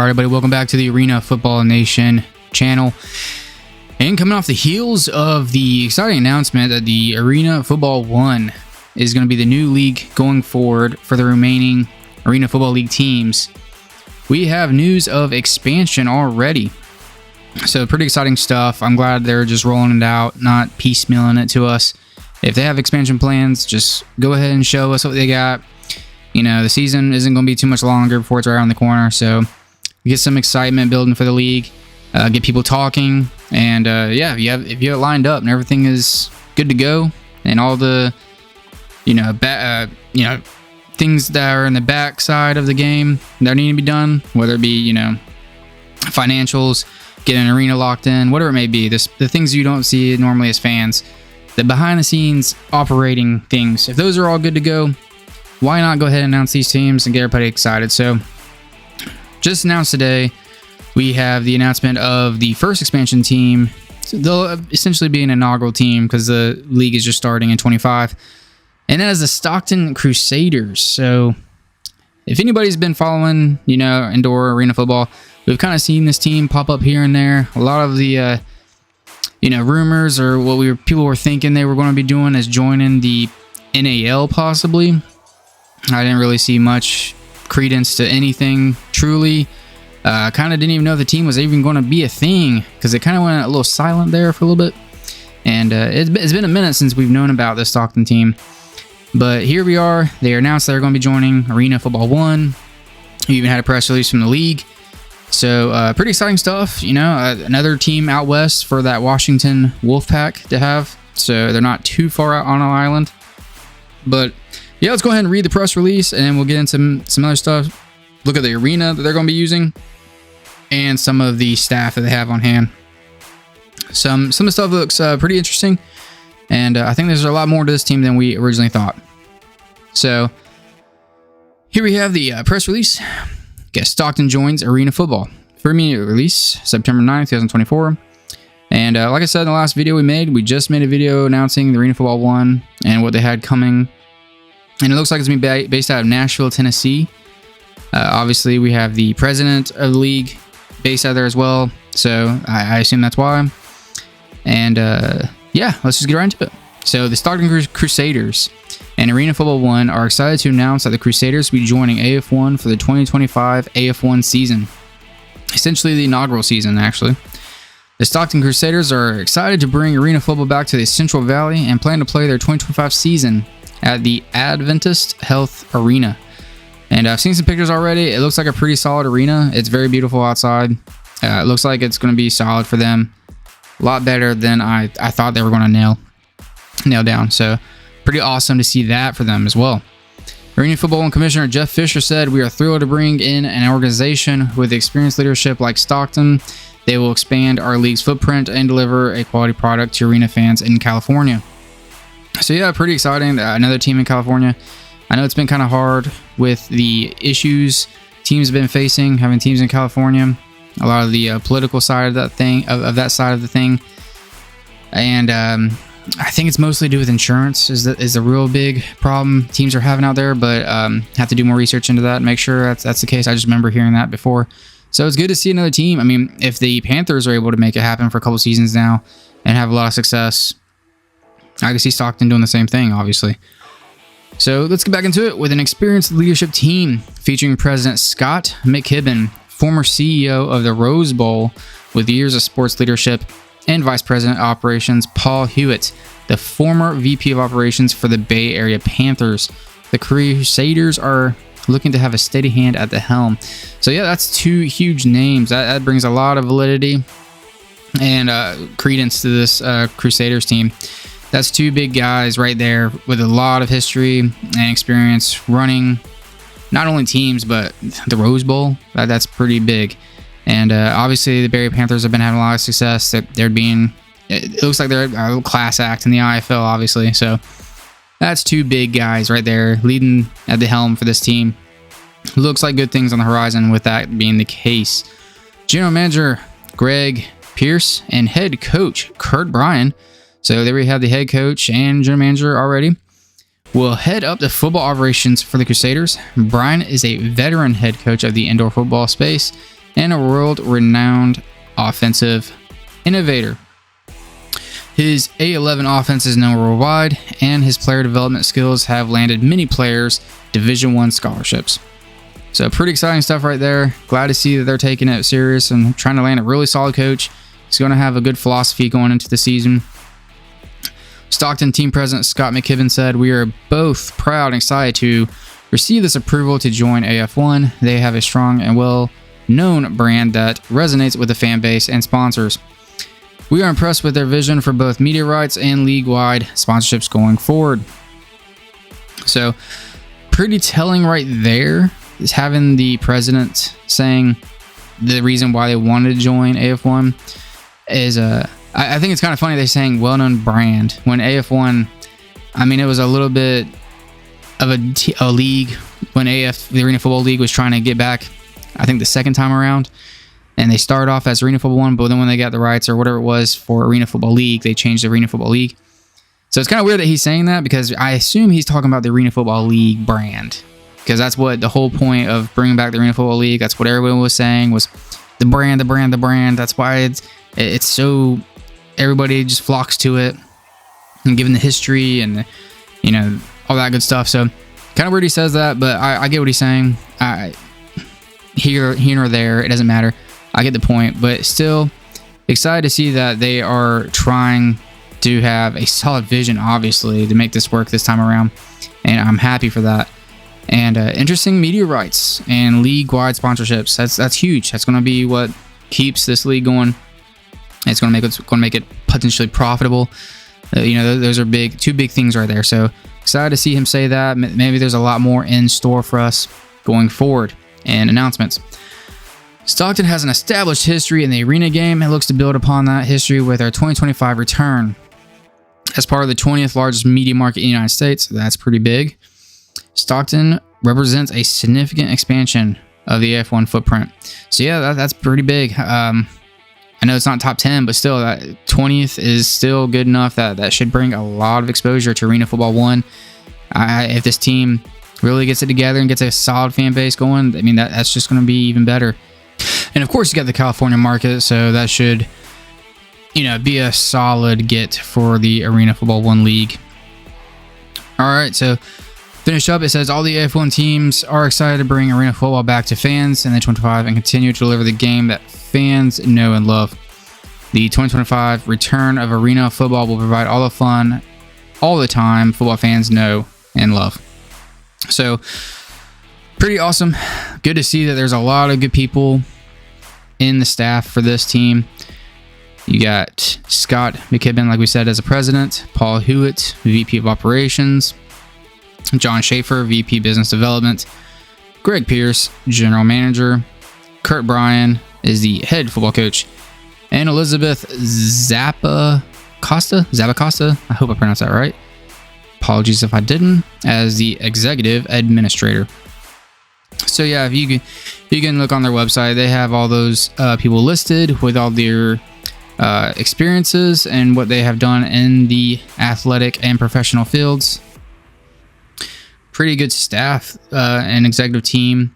Alright, everybody, welcome back to the Arena Football Nation channel. And coming off the heels of the exciting announcement that the Arena Football 1 is going to be the new league going forward for the remaining Arena Football League teams, we have news of expansion already. So pretty exciting stuff. I'm glad they're just rolling it out, not piecemealing it to us. If they have expansion plans, just go ahead and show us what they got. You know, the season isn't going to be too much longer before it's right around the corner, so get some excitement building for the league, get people talking, and yeah, if you have it lined up and everything is good to go, and all the things that are in the back side of the game that need to be done, whether it be financials, get an arena locked in, whatever it may be, the things you don't see normally as fans, the behind the scenes operating things, if those are all good to go, why not go ahead and announce these teams and get everybody excited? So just announced today, we have the announcement of the first expansion team. So they'll essentially be an inaugural team because the league is just starting in 25. And that is the Stockton Crusaders. So if anybody's been following, indoor arena football, we've kind of seen this team pop up here and there. A lot of the, rumors or what people were thinking they were going to be doing is joining the NAL possibly. I didn't really see much credence to anything truly. Kind of didn't even know the team was even going to be a thing because it kind of went a little silent there for a little bit. And it's been a minute since we've known about this Stockton team. But here we are. They announced they're going to be joining Arena Football 1. We even had a press release from the league. So pretty exciting stuff. Another team out west for that Washington Wolfpack to have. So they're not too far out on an island. But yeah, let's go ahead and read the press release, and then we'll get into some other stuff. Look at the arena that they're going to be using, and some of the staff that they have on hand. Some of the stuff looks pretty interesting, and I think there's a lot more to this team than we originally thought. So here we have the press release. Guess Stockton joins Arena Football for immediate release, September 9th, 2024. And like I said in the last video we just made a video announcing the Arena Football 1 and what they had coming. And it looks like it's going to be based out of Nashville, Tennessee. Obviously, we have the president of the league based out there as well. So I assume that's why. And yeah, let's just get right into it. So the Stockton Crusaders and Arena Football 1 are excited to announce that the Crusaders will be joining AF1 for the 2025 AF1 season. Essentially the inaugural season, actually. The Stockton Crusaders are excited to bring arena football back to the Central Valley and plan to play their 2025 season at the Adventist Health Arena. And I've seen some pictures already. It looks like a pretty solid arena. It's very beautiful outside. It looks like it's going to be solid for them. A lot better than I thought they were going to nail down. So pretty awesome to see that for them as well. Arena Football 1 Commissioner Jeff Fisher said, "We are thrilled to bring in an organization with experienced leadership like Stockton. They will expand our league's footprint and deliver a quality product to arena fans in California." So yeah, pretty exciting. Another team in California. I know it's been kind of hard with the issues teams have been facing, having teams in California. A lot of the political side of that thing, of that side of the thing, and I think it's mostly to do with insurance is a real big problem teams are having out there. But have to do more research into that and make sure that's the case. I just remember hearing that before. So it's good to see another team. I mean, if the Panthers are able to make it happen for a couple seasons now and have a lot of success, I can see Stockton doing the same thing, obviously. So let's get back into it with an experienced leadership team featuring President Scott McKibben, former CEO of the Rose Bowl with years of sports leadership, and Vice President of Operations Paul Hewitt, the former VP of Operations for the Bay Area Panthers. The Crusaders are looking to have a steady hand at the helm. So yeah, that's two huge names. That brings a lot of validity and credence to this Crusaders team. That's two big guys right there with a lot of history and experience running not only teams, but the Rose Bowl. That's pretty big. And obviously the Bay Area Panthers have been having a lot of success. It looks like they're a class act in the IFL, obviously. So that's two big guys right there leading at the helm for this team. Looks like good things on the horizon with that being the case. General Manager Greg Pierce and Head Coach Kurt Bryan. So there we have the head coach and general manager already. Will head up the football operations for the Crusaders. Bryan is a veteran head coach of the indoor football space and a world-renowned offensive innovator. His A11 offense is known worldwide, and his player development skills have landed many players Division I scholarships. So pretty exciting stuff right there. Glad to see that they're taking it serious and trying to land a really solid coach. He's going to have a good philosophy going into the season. Stockton team president Scott McKibben said, "We are both proud and excited to receive this approval to join AF1. They have a strong and well-known brand that resonates with the fan base and sponsors. We are impressed with their vision for both media rights and league-wide sponsorships going forward." So pretty telling right there is having the president saying the reason why they wanted to join AF1 is I think it's kind of funny they're saying well-known brand when AF1, I mean, it was a little bit of a league when the Arena Football League was trying to get back, I think the second time around, and they started off as Arena Football 1, but then when they got the rights or whatever it was for Arena Football League, they changed the Arena Football League. So it's kind of weird that he's saying that because I assume he's talking about the Arena Football League brand, because that's what the whole point of bringing back the Arena Football League, that's what everyone was saying, was the brand. That's why it's so, everybody just flocks to it, and given the history and all that good stuff. So kind of weird he says that, but I get what he's saying. Here or there, it doesn't matter. I get the point, but still excited to see that they are trying to have a solid vision, obviously, to make this work this time around, and I'm happy for that. And interesting media rights and league-wide sponsorships. That's huge. That's going to be what keeps this league going. It's going to make it potentially profitable. Those are two big things right there. So excited to see him say that. Maybe there's a lot more in store for us going forward and announcements. Stockton has an established history in the arena game and looks to build upon that history with our 2025 return. As part of the 20th largest media market in the United States, that's pretty big. Stockton represents a significant expansion of the AF1 footprint. So yeah, that's pretty big. I know it's not top 10, but still, that 20th is still good enough that should bring a lot of exposure to Arena Football 1. If this team really gets it together and gets a solid fan base going, I mean, that's just going to be even better. And of course, you got the California market, so that should, be a solid get for the Arena Football 1 League. All right, so finish up, it says all the AF1 teams are excited to bring Arena Football back to fans in the 2025 and continue to deliver the game that fans know and love. The 2025 return of Arena Football will provide all the fun, all the time football fans know and love. So pretty awesome. Good to see that there's a lot of good people in the staff for this team. You got Scott McKibben, like we said, as a president, Paul Hewitt, VP of Operations, John Schaefer, VP Business Development, Greg Pierce, General Manager, Kurt Bryan is the head football coach, and Elizabeth Zapacosta, I hope I pronounced that right. Apologies if I didn't, as the executive administrator. So yeah, if you can look on their website, they have all those people listed with all their experiences and what they have done in the athletic and professional fields. Pretty good staff and executive team,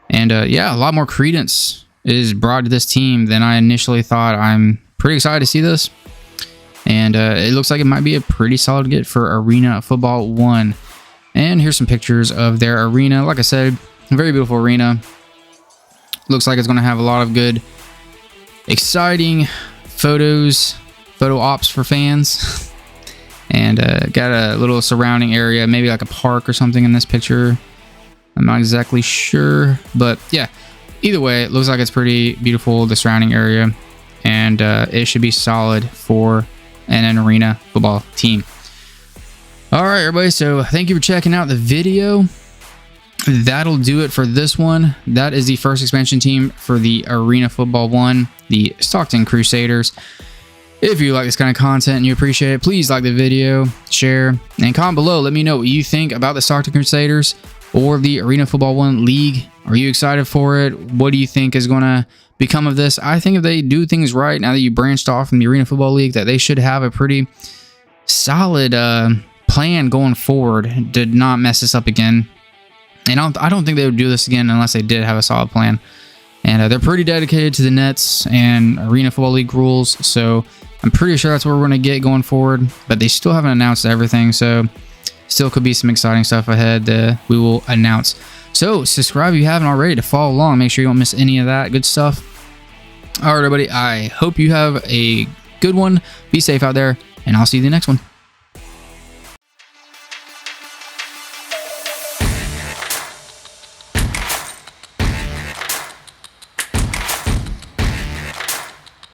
and yeah, a lot more credence is brought to this team than I initially thought. I'm pretty excited to see this, and it looks like it might be a pretty solid get for Arena Football 1. And here's some pictures of their arena. Like I said, a very beautiful arena. Looks like it's going to have a lot of good, exciting photo ops for fans. And got a little surrounding area, maybe like a park or something in this picture. I'm not exactly sure, but yeah, either way, it looks like it's pretty beautiful, the surrounding area, and it should be solid for an arena football team. All right, everybody, so thank you for checking out the video. That'll do it for this one. That is the first expansion team for the Arena Football 1, the Stockton Crusaders. If you like this kind of content and you appreciate it, please like the video, share, and comment below. Let me know what you think about the Stockton Crusaders or the Arena Football 1 League. Are you excited for it? What do you think is going to become of this? I think if they do things right, now that you branched off from the Arena Football League, that they should have a pretty solid plan going forward. Did not mess this up again. And I don't think they would do this again unless they did have a solid plan. And they're pretty dedicated to the Nets and Arena Football League rules. So I'm pretty sure that's what we're going to get going forward. But they still haven't announced everything. So still could be some exciting stuff ahead that we will announce. So subscribe if you haven't already to follow along. Make sure you don't miss any of that good stuff. All right, everybody. I hope you have a good one. Be safe out there. And I'll see you in the next one.